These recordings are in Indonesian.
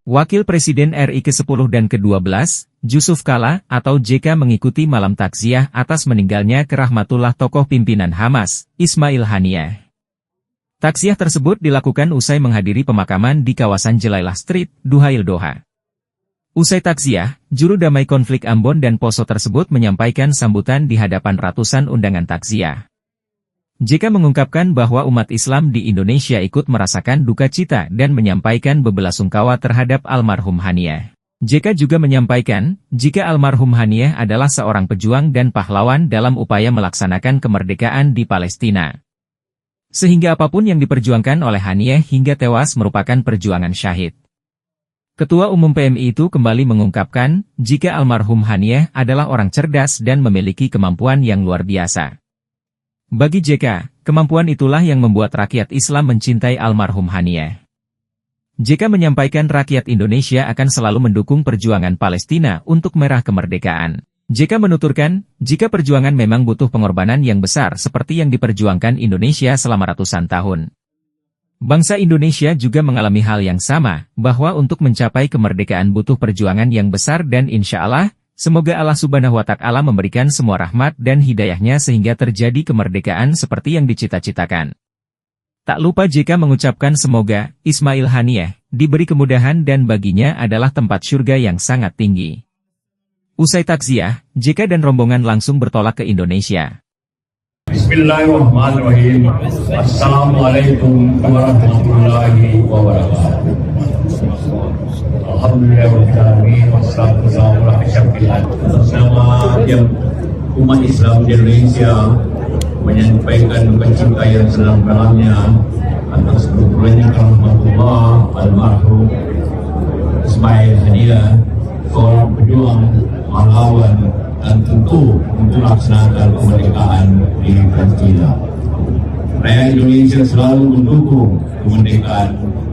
Wakil Presiden RI ke-10 dan ke-12, Jusuf Kalla atau JK mengikuti malam takziah atas meninggalnya kerahmatullah tokoh pimpinan Hamas, Ismail Haniyeh. Takziah tersebut dilakukan usai menghadiri pemakaman di kawasan Jelailah Street, Duhail Doha. Usai takziah, juru damai konflik Ambon dan Poso tersebut menyampaikan sambutan di hadapan ratusan undangan takziah. JK mengungkapkan bahwa umat Islam di Indonesia ikut merasakan duka cita dan menyampaikan bebelasungkawa terhadap almarhum Haniyeh. JK juga menyampaikan, jika almarhum Haniyeh adalah seorang pejuang dan pahlawan dalam upaya melaksanakan kemerdekaan di Palestina. Sehingga apapun yang diperjuangkan oleh Haniyeh hingga tewas merupakan perjuangan syahid. Ketua Umum PMI itu kembali mengungkapkan, jika almarhum Haniyeh adalah orang cerdas dan memiliki kemampuan yang luar biasa. Bagi JK, kemampuan itulah yang membuat rakyat Islam mencintai almarhum Haniyeh. JK menyampaikan rakyat Indonesia akan selalu mendukung perjuangan Palestina untuk merah kemerdekaan. JK menuturkan, jika perjuangan memang butuh pengorbanan yang besar seperti yang diperjuangkan Indonesia selama ratusan tahun. Bangsa Indonesia juga mengalami hal yang sama, bahwa untuk mencapai kemerdekaan butuh perjuangan yang besar dan insya Allah, semoga Allah Subhanahu wa Ta'ala memberikan semua rahmat dan hidayahnya sehingga terjadi kemerdekaan seperti yang dicita-citakan. Tak lupa JK mengucapkan semoga Ismail Haniyeh diberi kemudahan dan baginya adalah tempat surga yang sangat tinggi. Usai takziah, JK dan rombongan langsung bertolak ke Indonesia. Bismillahirrahmanirrahim. Assalamualaikum warahmatullahi wabarakatuh. Alhamdulillahirrahmanirrahim. Wassalamualaikum warahmatullahi wabarakatuh. Nama yang umat Islam di Indonesia menyampaikan duka cita yang sedalam-dalamnya atas bergulirnya rahmatullah almarhum Ismail Haniyeh, seorang pejuang, pahlawan, dan tentu untuk melaksanakan kemerdekaan di Palestina. Rakyat Indonesia selalu mendukung kemerdekaan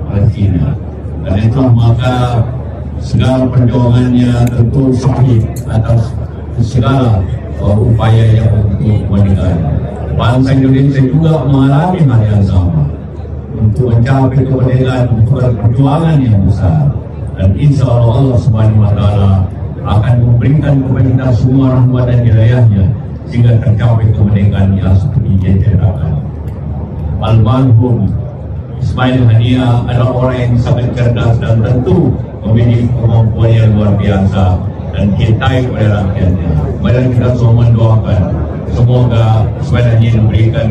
Palestina. Dan itulah maka segala perjuangannya tentu sahih atas segala upaya yang untuk kemerdekaan. Bangsa Indonesia juga mengalami hal yang sama. Untuk mencapai kemerdekaan bukan perjuangan yang besar. Dan insya Allah Subhanahu wa Ta'ala akan memberikan kepada kita semua rahmat dan hidayahnya sehingga tercapai kemerdekaan yang seperti yang diharapkan. Almarhum Ismail Haniyeh adalah orang yang sangat cerdas dan tentu memiliki kemampuan yang luar biasa dan cintai kepada rakyatnya. Mari kita semua mendoakan semoga Ismail Haniyeh diberikan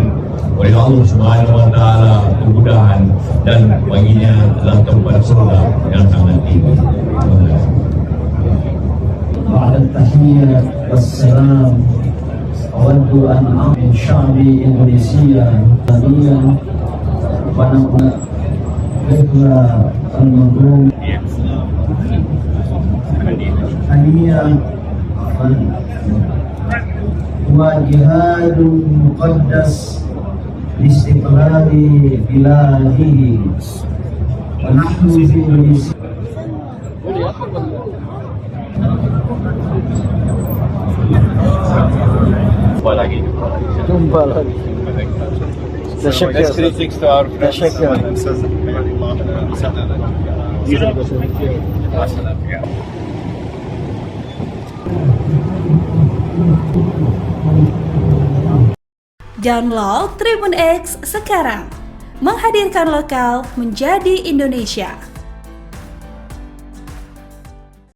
oleh Allah Subhanahu wa Ta'ala kemudahan dan baginya adalah tempat surga yang sangat tinggi. Tahiyat wassalam awaddu an amin sya'bi Indonesia tadiyan panamna Rekla al-Maghrub Haniyeh wa jihadun muqaddas istiqlali biladihi wa nahnu fi Indonesia. Jumpa lagi. Let's greetings to our friends. Download Tribun X sekarang, menghadirkan lokal menjadi Indonesia.